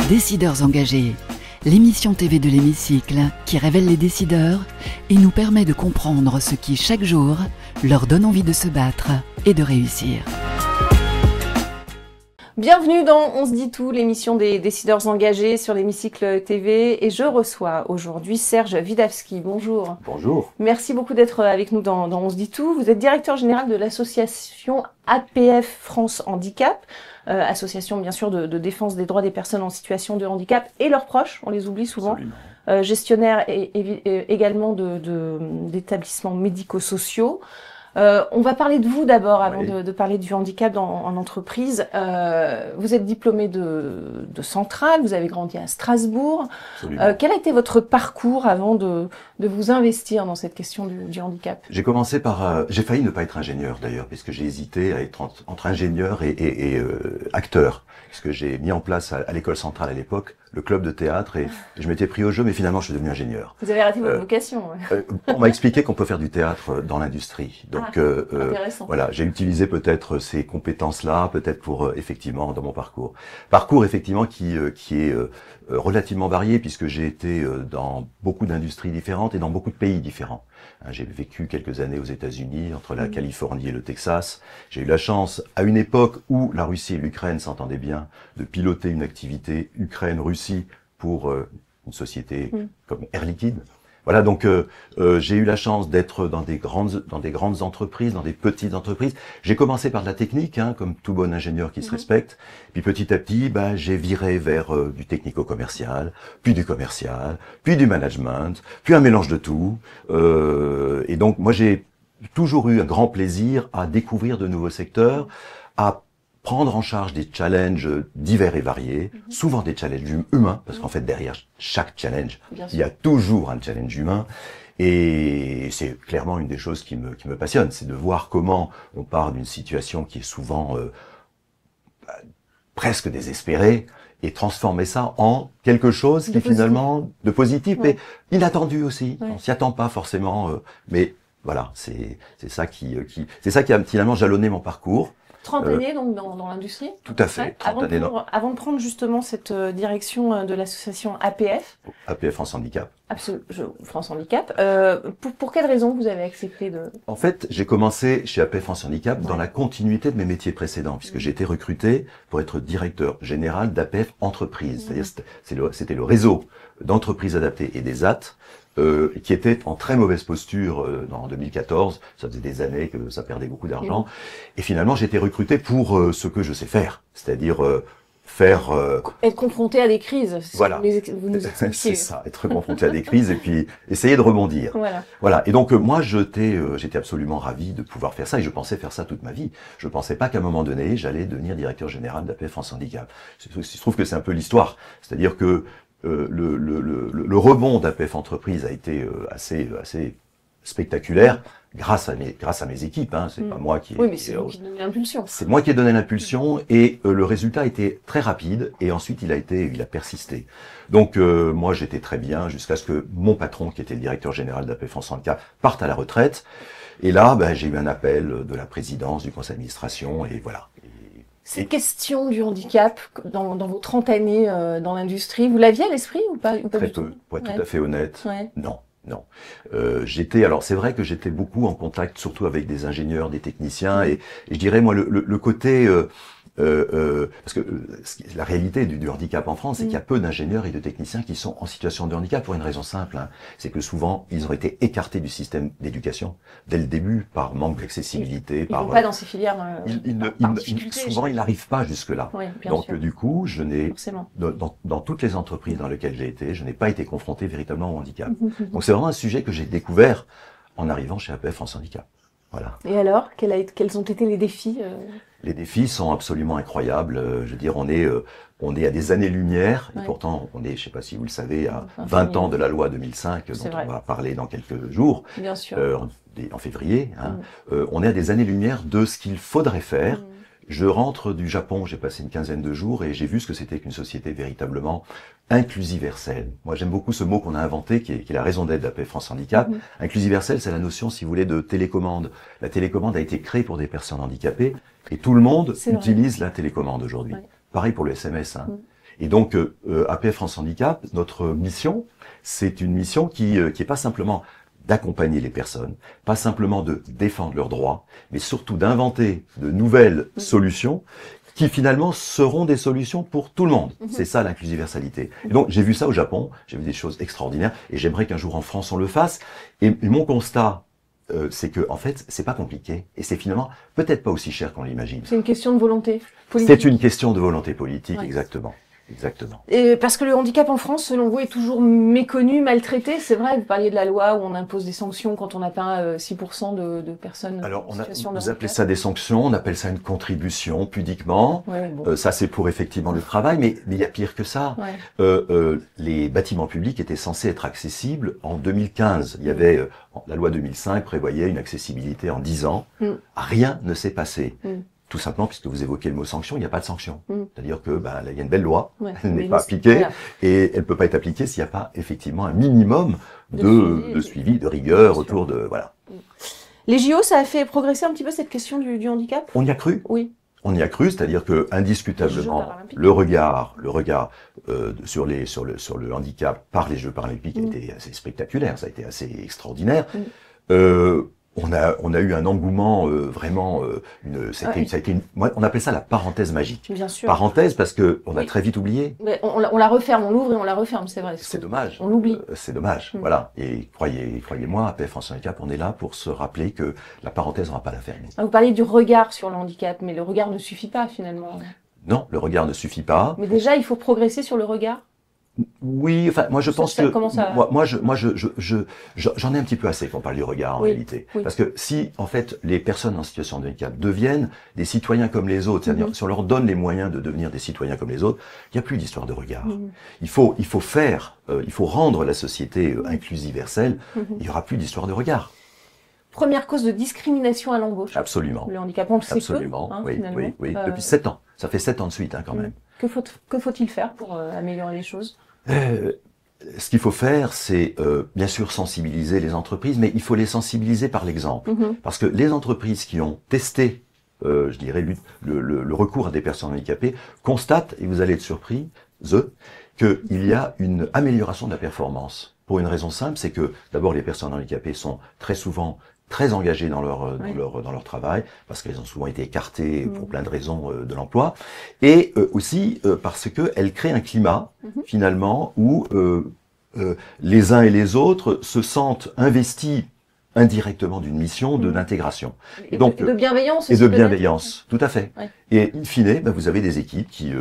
Décideurs engagés, l'émission TV de l'Hémicycle qui révèle les décideurs et nous permet de comprendre ce qui, chaque jour, leur donne envie de se battre et de réussir. Bienvenue dans On se dit tout, l'émission des décideurs engagés sur l'Hémicycle TV. Et je reçois aujourd'hui Serge Widawski. Bonjour. Bonjour. Merci beaucoup d'être avec nous dans On se dit tout. Vous êtes directeur général de l'association APF France Handicap, association bien sûr de défense des droits des personnes en situation de handicap et leurs proches, on les oublie souvent. Gestionnaire également d'établissements médico-sociaux. On va parler de vous d'abord avant de parler du handicap en entreprise. Vous êtes diplômé de Centrale, vous avez grandi à Strasbourg. Quel a été votre parcours avant de vous investir dans cette question du handicap? J'ai commencé par... j'ai failli ne pas être ingénieur d'ailleurs, puisque j'ai hésité à être entre ingénieur et acteur. Puisque j'ai mis en place à l'école centrale à l'époque le club de théâtre et je m'étais pris au jeu, mais finalement je suis devenu ingénieur. Vous avez raté votre vocation. On m'a expliqué qu'on peut faire du théâtre dans l'industrie. Donc voilà, j'ai utilisé peut-être ces compétences-là, peut-être pour effectivement dans mon parcours. Parcours effectivement qui est relativement varié puisque j'ai été dans beaucoup d'industries différentes et dans beaucoup de pays différents. J'ai vécu quelques années aux États-Unis, entre la Californie et le Texas. J'ai eu la chance, à une époque où la Russie et l'Ukraine s'entendaient bien, de piloter une activité Ukraine-Russie pour une société comme Air Liquide. Voilà, donc j'ai eu la chance d'être dans des grandes entreprises, dans des petites entreprises. J'ai commencé par de la technique, comme tout bon ingénieur qui se respecte. Puis petit à petit, j'ai viré vers du technico-commercial, puis du commercial, puis du management, puis un mélange de tout. Et donc moi j'ai toujours eu un grand plaisir à découvrir de nouveaux secteurs, à prendre en charge des challenges divers et variés, souvent des challenges humains, parce qu'en fait derrière chaque challenge, il y a toujours un challenge humain. Et c'est clairement une des choses qui me passionne, c'est de voir comment on part d'une situation qui est souvent presque désespérée, et transformer ça en quelque chose qui finalement de positif, mais inattendu aussi. On s'y attend pas forcément, mais voilà, c'est ça qui a finalement jalonné mon parcours. 30 années donc dans l'industrie. Tout à fait. 30 années avant de prendre justement cette direction de l'association APF. APF France Handicap. France Handicap. Pour quelles raisons vous avez accepté de... En fait, j'ai commencé chez APF France Handicap dans la continuité de mes métiers précédents, puisque j'ai été recruté pour être directeur général d'APF Entreprise. C'est-à-dire, c'était le réseau d'entreprises adaptées et des AT, qui était en très mauvaise posture en 2014. Ça faisait des années que ça perdait beaucoup d'argent. Et finalement, j'ai été recruté pour ce que je sais faire, c'est-à-dire être confronté à des crises. Voilà, c'est ça, être confronté à des crises et puis essayer de rebondir. Voilà. Et donc moi, j'étais absolument ravi de pouvoir faire ça et je pensais faire ça toute ma vie. Je pensais pas qu'à un moment donné, j'allais devenir directeur général d'APF France Handicap. Il se trouve que c'est un peu l'histoire, c'est-à-dire que le rebond d'APF Entreprise a été assez spectaculaire grâce à mes équipes. C'est pas moi qui. Oui, mais c'est vous qui donnez l'impulsion. C'est moi qui ai donné l'impulsion et le résultat était très rapide et ensuite il a persisté. Donc moi j'étais très bien jusqu'à ce que mon patron, qui était le directeur général d'APF France Handicap, parte à la retraite. Et là, j'ai eu un appel de la présidence du conseil d'administration et voilà. Cette question du handicap, dans vos 30 années dans l'industrie, vous l'aviez à l'esprit ou pas Très peu, pour être tout à fait honnête. Non. Alors c'est vrai que j'étais beaucoup en contact, surtout avec des ingénieurs, des techniciens, et je dirais moi le côté... parce que la réalité du handicap en France, c'est qu'il y a peu d'ingénieurs et de techniciens qui sont en situation de handicap pour une raison simple, c'est que souvent ils ont été écartés du système d'éducation dès le début par manque d'accessibilité. Ils ne vont pas dans ces filières. Souvent ils n'arrivent pas jusque là. Donc du coup, je n'ai dans toutes les entreprises dans lesquelles j'ai été, je n'ai pas été confronté véritablement au handicap. Donc c'est vraiment un sujet que j'ai découvert en arrivant chez APF France Handicap. Voilà. Et alors, quels ont été les défis Les défis sont absolument incroyables. Je veux dire, on est à des années-lumière, et pourtant on est, je sais pas si vous le savez, à 20 ans de la loi 2005, dont on va parler dans quelques jours, en février. On est à des années-lumière de ce qu'il faudrait faire. Je rentre du Japon, j'ai passé une quinzaine de jours et j'ai vu ce que c'était qu'une société véritablement inclusiverselle. Moi, j'aime beaucoup ce mot qu'on a inventé, qui est la raison d'être d'APF France Handicap. Inclusiverselle, c'est la notion, si vous voulez, de télécommande. La télécommande a été créée pour des personnes handicapées et tout le monde utilise la télécommande aujourd'hui. Pareil pour le SMS. Et donc, APF France Handicap, notre mission, c'est une mission qui est pas simplement d'accompagner les personnes, pas simplement de défendre leurs droits, mais surtout d'inventer de nouvelles solutions qui finalement seront des solutions pour tout le monde. C'est ça l'inclusiversalité. Et donc j'ai vu ça au Japon, j'ai vu des choses extraordinaires, et j'aimerais qu'un jour en France on le fasse. Et mon constat, c'est que en fait c'est pas compliqué, et c'est finalement peut-être pas aussi cher qu'on l'imagine. C'est une question de volonté politique. C'est une question de volonté politique, exactement. Exactement. Et parce que le handicap en France, selon vous, est toujours méconnu, maltraité. C'est vrai, vous parliez de la loi où on impose des sanctions quand on n'a pas 6% de personnes en situation de handicap. Vous appelez ça des sanctions, on appelle ça une contribution, pudiquement. Ouais, bon. Ça, c'est pour effectivement le travail, mais il y a pire que ça. Ouais. Les bâtiments publics étaient censés être accessibles en 2015. Il y avait, la loi 2005 prévoyait une accessibilité en 10 ans. Rien ne s'est passé. Tout simplement, puisque vous évoquez le mot sanction, il n'y a pas de sanction. C'est-à-dire que là, il y a une belle loi, elle n'est pas appliquée, et elle ne peut pas être appliquée s'il n'y a pas effectivement un minimum de suivi, de rigueur autour de... Voilà. Les JO, ça a fait progresser un petit peu cette question du handicap? On y a cru. Oui. On y a cru, c'est-à-dire que indiscutablement le regard sur le handicap par les Jeux paralympiques a été assez spectaculaire, ça a été assez extraordinaire. On a eu un engouement vraiment, ça a été on appelle ça la parenthèse magique. Bien sûr. Parenthèse parce que on a très vite oublié. Mais on la referme, on l'ouvre et on la referme, c'est vrai. C'est dommage. On l'oublie. C'est dommage. Voilà. Et croyez-moi, APF France Handicap, on est là pour se rappeler que la parenthèse, on va pas la fermer. Vous parlez du regard sur le handicap, mais le regard ne suffit pas finalement. Non, le regard ne suffit pas. Mais déjà, il faut progresser sur le regard. Oui, enfin, moi je pense que ça... j'en ai un petit peu assez qu'on parle du regard en réalité, parce que si en fait les personnes en situation de handicap deviennent des citoyens comme les autres, c'est-à-dire si on leur donne les moyens de devenir des citoyens comme les autres, il n'y a plus d'histoire de regard. Il faut rendre la société inclusiverselle. Il n'y aura plus d'histoire de regard. Première cause de discrimination à l'embauche. Absolument. Le handicap, on le sait absolument. Peu, hein, oui. Depuis 7 ans. Ça fait 7 ans de suite, hein, quand même. Que faut-il faire pour améliorer les choses? Ce qu'il faut faire, c'est bien sûr sensibiliser les entreprises, mais il faut les sensibiliser par l'exemple. Parce que les entreprises qui ont testé, je dirais, le recours à des personnes handicapées, constatent, et vous allez être surpris, qu'il y a une amélioration de la performance. Pour une raison simple, c'est que d'abord les personnes handicapées sont très souvent très engagées dans leur travail, parce qu'elles ont souvent été écartées pour plein de raisons de l'emploi, et aussi parce qu'elles créent un climat, finalement, où les uns et les autres se sentent investis indirectement d'une mission d'intégration. Et donc de bienveillance aussi. Et de bienveillance, tout à fait. Ouais. Et in fine, vous avez des équipes qui,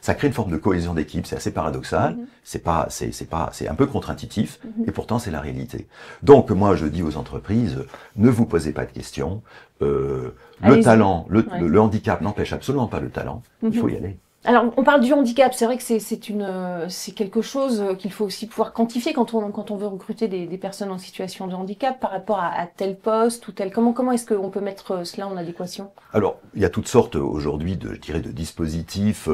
ça crée une forme de cohésion d'équipe, c'est assez paradoxal, c'est un peu contre-intuitif, et pourtant c'est la réalité. Donc moi je dis aux entreprises, ne vous posez pas de questions, le talent, le handicap n'empêche absolument pas le talent, il faut y aller. Alors, on parle du handicap. C'est vrai que c'est quelque chose qu'il faut aussi pouvoir quantifier quand on veut recruter des personnes en situation de handicap par rapport à tel poste ou tel. Comment est-ce qu'on peut mettre cela en adéquation? Alors, il y a toutes sortes aujourd'hui de dispositifs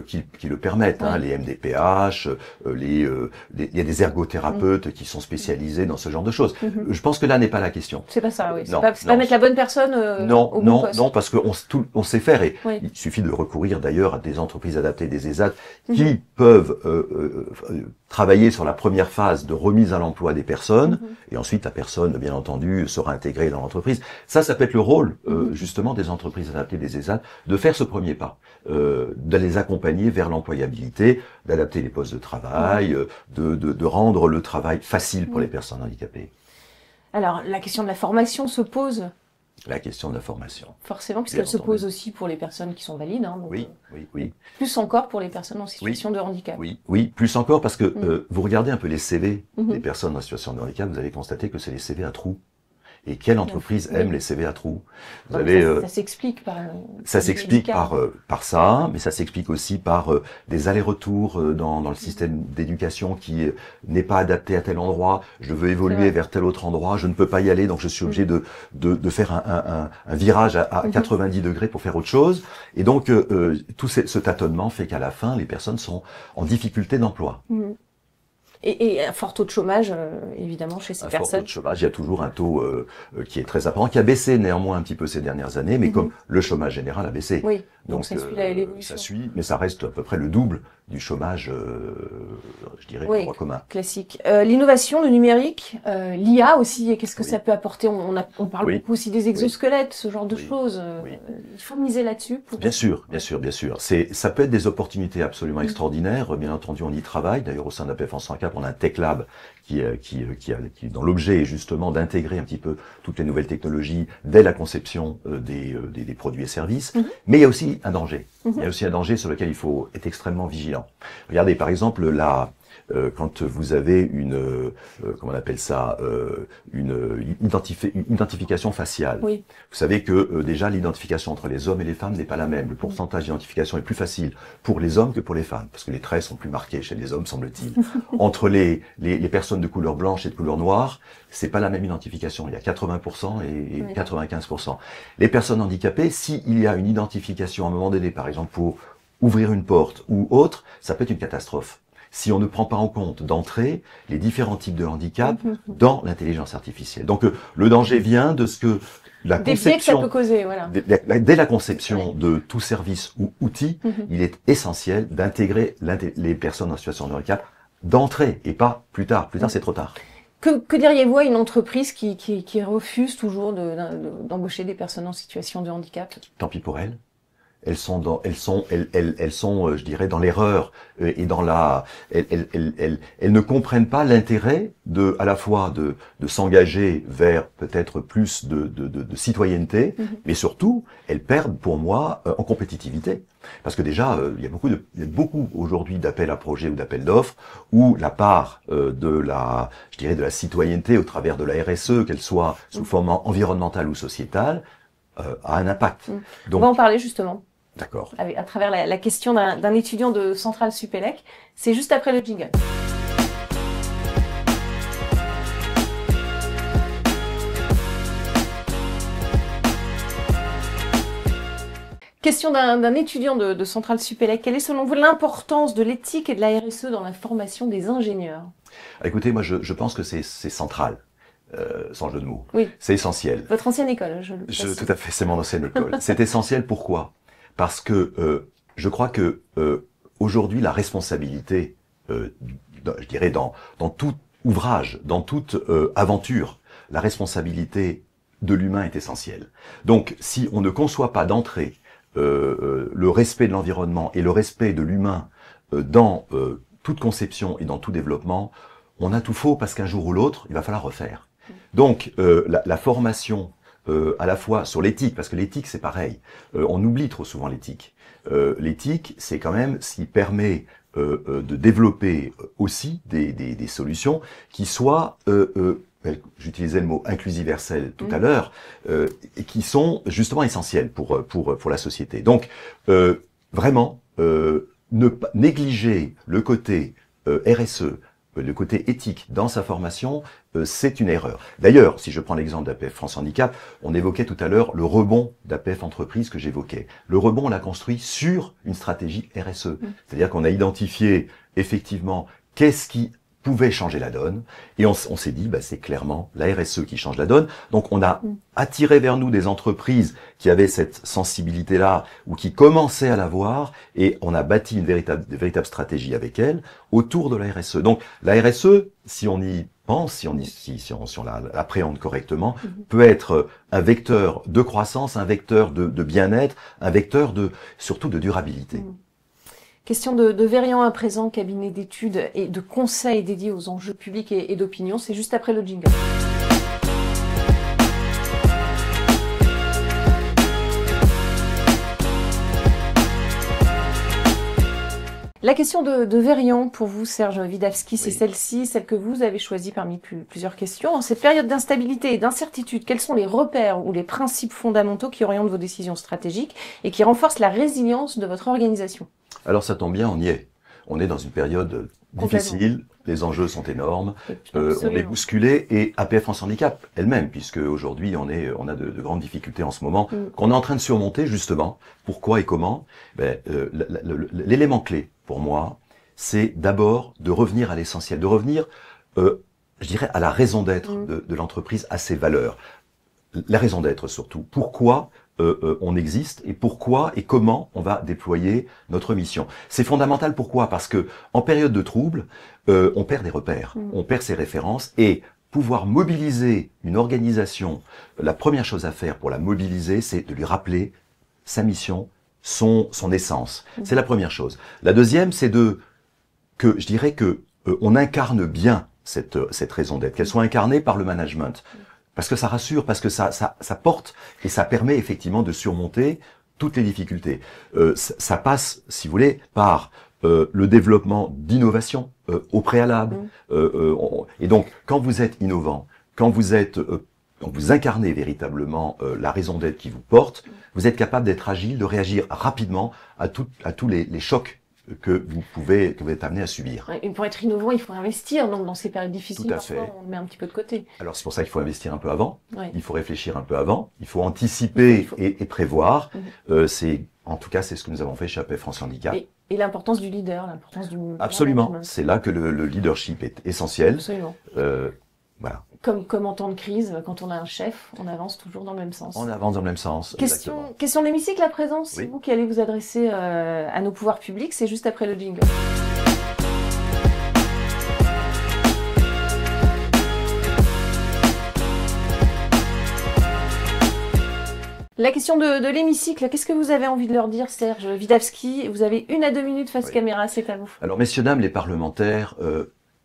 qui le permettent. Hein, les MDPH, il y a des ergothérapeutes qui sont spécialisés dans ce genre de choses. Je pense que là n'est pas la question. C'est pas ça, oui. C'est pas mettre la bonne personne au bon poste. Non, parce qu'on sait faire et il suffit de recourir d'ailleurs à des entreprises adaptées, des ESAT, qui peuvent travailler sur la première phase de remise à l'emploi des personnes, et ensuite la personne, bien entendu, sera intégrée dans l'entreprise. Ça peut être le rôle, justement, des entreprises adaptées, des ESAT, de faire ce premier pas, de les accompagner vers l'employabilité, d'adapter les postes de travail, de rendre le travail facile pour les personnes handicapées. Alors, la question de la formation se pose. La question de la formation. Forcément, puisqu'elle se pose aussi pour les personnes qui sont valides. Hein, donc, oui. Plus encore pour les personnes en situation de handicap. Oui, plus encore parce que vous regardez un peu les CV des personnes en situation de handicap, vous allez constater que c'est les CV à trous. Et quelle entreprise aime les CV à trous? Vous avez, ça s'explique par... Ça s'explique par ça, mais ça s'explique aussi par des allers-retours dans le système d'éducation qui n'est pas adapté à tel endroit. Je veux évoluer vers tel autre endroit, je ne peux pas y aller, donc je suis obligé de faire un virage à 90 degrés pour faire autre chose. Et donc, tout ce tâtonnement fait qu'à la fin, les personnes sont en difficulté d'emploi. Et un fort taux de chômage, évidemment, chez ces personnes. Un fort taux de chômage, il y a toujours un taux qui est très apparent, qui a baissé néanmoins un petit peu ces dernières années, mais comme le chômage général a baissé. Oui, donc ça suit l'évolution. Ça suit, mais ça reste à peu près le double du chômage, je dirais, oui, droit commun. Classique. L'innovation, le numérique, l'IA aussi, qu'est-ce que ça peut apporter? On parle beaucoup aussi des exosquelettes, ce genre de choses. Il faut miser là-dessus. Bien sûr. Ça peut être des opportunités absolument extraordinaires. Bien entendu, on y travaille. D'ailleurs, au sein d'APF France Handicap, on a un Tech Lab qui dont l'objet est justement d'intégrer un petit peu toutes les nouvelles technologies dès la conception des produits et services. Mais il y a aussi un danger. Il y a aussi un danger sur lequel il faut être extrêmement vigilant. Regardez, par exemple, quand vous avez comment on appelle ça, une identification faciale. Oui. Vous savez que déjà l'identification entre les hommes et les femmes n'est pas la même. Le pourcentage d'identification est plus facile pour les hommes que pour les femmes, parce que les traits sont plus marqués chez les hommes, semble-t-il. Entre les personnes de couleur blanche et de couleur noire, c'est pas la même identification. Il y a 80% et 95%. Les personnes handicapées, s'il y a une identification à un moment donné, par exemple pour ouvrir une porte ou autre, ça peut être une catastrophe. Si on ne prend pas en compte d'entrée les différents types de handicap dans l'intelligence artificielle. Donc le danger vient de ce que la conception, que ça peut causer, voilà. Dès la conception de tout service ou outil, il est essentiel d'intégrer les personnes en situation de handicap d'entrée et pas plus tard. Plus tard, c'est trop tard. Que diriez-vous à une entreprise qui refuse toujours d'embaucher des personnes en situation de handicap? Tant pis pour elles. Elles sont, je dirais, dans l'erreur et dans elles ne comprennent pas l'intérêt à la fois de s'engager vers peut-être plus de citoyenneté, mais surtout, elles perdent pour moi en compétitivité. Parce que déjà, il y a beaucoup aujourd'hui d'appels à projets ou d'appels d'offres où la part de la citoyenneté au travers de la RSE, qu'elle soit sous forme environnementale ou sociétale, a un impact. Donc, on va en parler justement. D'accord. À travers la question d'un étudiant de Centrale Supélec. C'est juste après le jingle. Question d'un étudiant de Centrale Supélec. Quelle est selon vous l'importance de l'éthique et de la RSE dans la formation des ingénieurs? Écoutez, moi je pense que c'est central. Sans jeu de mots. Oui. C'est essentiel. Votre ancienne école, tout à fait, c'est mon ancienne école. C'est essentiel, pourquoi? Parce que je crois que aujourd'hui la responsabilité, je dirais dans tout ouvrage, dans toute aventure, la responsabilité de l'humain est essentielle. Donc si on ne conçoit pas d'entrée le respect de l'environnement et le respect de l'humain dans toute conception et dans tout développement, on a tout faux parce qu'un jour ou l'autre, il va falloir refaire. Donc la formation à la fois sur l'éthique, parce que l'éthique c'est pareil, on oublie trop souvent l'éthique. L'éthique c'est quand même ce qui permet de développer aussi des solutions qui soient, j'utilisais le mot inclusiversel tout à l'heure, et qui sont justement essentielles pour la société. Donc vraiment ne pas négliger le côté RSE, le côté éthique dans sa formation, c'est une erreur. D'ailleurs, si je prends l'exemple d'APF France Handicap, on évoquait tout à l'heure le rebond d'APF Entreprise que j'évoquais. Le rebond, on l'a construit sur une stratégie RSE. C'est-à-dire qu'on a identifié effectivement qu'est-ce qui pouvait changer la donne, et on s'est dit, c'est clairement la RSE qui change la donne. Donc on a attiré vers nous des entreprises qui avaient cette sensibilité-là, ou qui commençaient à l'avoir, et on a bâti une véritable stratégie avec elles autour de la RSE. Donc la RSE, si on y pense, si on l'appréhende correctement, peut être un vecteur de croissance, un vecteur de bien-être, un vecteur surtout de durabilité. Question de Verian à présent, cabinet d'études et de conseils dédiés aux enjeux publics et d'opinion. C'est juste après le jingle. La question de Verian pour vous, Serge Widawski, c'est celle-ci, celle que vous avez choisie parmi plusieurs questions. En cette période d'instabilité et d'incertitude, quels sont les repères ou les principes fondamentaux qui orientent vos décisions stratégiques et qui renforcent la résilience de votre organisation? Alors ça tombe bien, on y est. On est dans une période difficile, les enjeux sont énormes, on est bousculé, et APF France Handicap elle-même, puisque aujourd'hui on a de grandes difficultés en ce moment, qu'on est en train de surmonter justement. Pourquoi et comment? L'élément clé pour moi, c'est d'abord de revenir à l'essentiel, de revenir, je dirais, à la raison d'être de l'entreprise, à ses valeurs. La raison d'être surtout. Pourquoi on existe et pourquoi et comment on va déployer notre mission. C'est fondamental, pourquoi? Parce que en période de trouble, on perd des repères, on perd ses références, et pouvoir mobiliser une organisation, la première chose à faire pour la mobiliser, c'est de lui rappeler sa mission, son essence. C'est la première chose. La deuxième, c'est je dirais que on incarne bien cette raison d'être, qu'elle soit incarnée par le management. Parce que ça rassure, parce que ça porte et ça permet effectivement de surmonter toutes les difficultés. Ça passe, si vous voulez, par le développement d'innovation au préalable. Et donc, quand vous êtes innovant, quand vous incarnez véritablement la raison d'être qui vous porte, vous êtes capable d'être agile, de réagir rapidement à tous les chocs que vous êtes amené à subir. Et pour être innovant, il faut investir. Donc, dans ces périodes difficiles, parfois, on le met un petit peu de côté. Alors, c'est pour ça qu'il faut investir un peu avant. Il faut réfléchir un peu avant. Il faut anticiper et prévoir. En tout cas, c'est ce que nous avons fait chez APF France Handicap. Et l'importance du leader, l'importance du Absolument. C'est là que le leadership est essentiel. Absolument. Voilà. Comme en temps de crise, quand on a un chef, on avance toujours dans le même sens. On avance dans le même sens. Question de l'hémicycle à présent. C'est vous qui allez vous adresser à nos pouvoirs publics. C'est juste après le jingle. La question de l'hémicycle, qu'est-ce que vous avez envie de leur dire, Serge Widawski? Vous avez 1 à 2 minutes face caméra, c'est à vous. Alors, messieurs, dames, les parlementaires,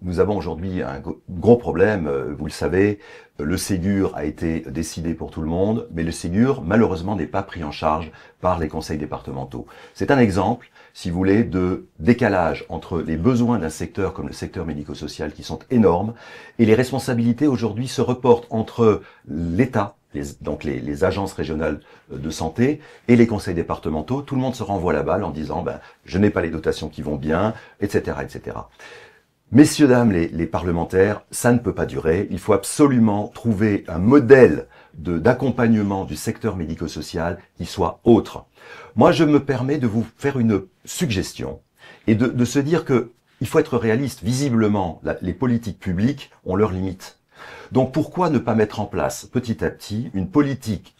nous avons aujourd'hui un gros problème, vous le savez, le Ségur a été décidé pour tout le monde, mais le Ségur, malheureusement, n'est pas pris en charge par les conseils départementaux. C'est un exemple, si vous voulez, de décalage entre les besoins d'un secteur comme le secteur médico-social qui sont énormes, et les responsabilités aujourd'hui se reportent entre l'État, donc les agences régionales de santé et les conseils départementaux. Tout le monde se renvoie la balle en disant je n'ai pas les dotations qui vont bien, etc., etc. Messieurs, dames, les parlementaires, ça ne peut pas durer. Il faut absolument trouver un modèle d'accompagnement du secteur médico-social qui soit autre. Moi, je me permets de vous faire une suggestion et de se dire que il faut être réaliste. Visiblement, les politiques publiques ont leurs limites. Donc, pourquoi ne pas mettre en place petit à petit une politique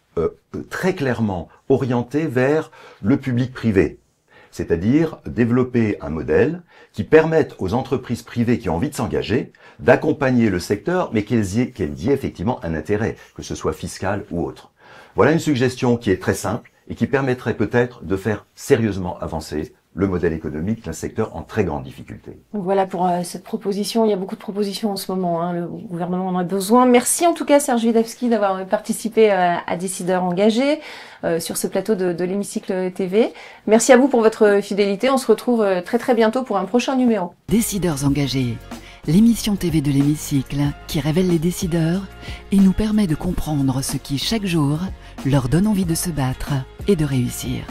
très clairement orientée vers le public privé ? C'est-à-dire développer un modèle qui permette aux entreprises privées qui ont envie de s'engager d'accompagner le secteur, mais qu'elles y aient effectivement un intérêt, que ce soit fiscal ou autre. Voilà une suggestion qui est très simple et qui permettrait peut-être de faire sérieusement avancer le modèle économique d'un secteur en très grande difficulté. Donc voilà pour cette proposition. Il y a beaucoup de propositions en ce moment. Le gouvernement en a besoin. Merci en tout cas, Serge Widawski, d'avoir participé à Décideurs engagés sur ce plateau de l'hémicycle TV. Merci à vous pour votre fidélité. On se retrouve très très bientôt pour un prochain numéro. Décideurs engagés, l'émission TV de l'hémicycle qui révèle les décideurs et nous permet de comprendre ce qui, chaque jour, leur donne envie de se battre et de réussir.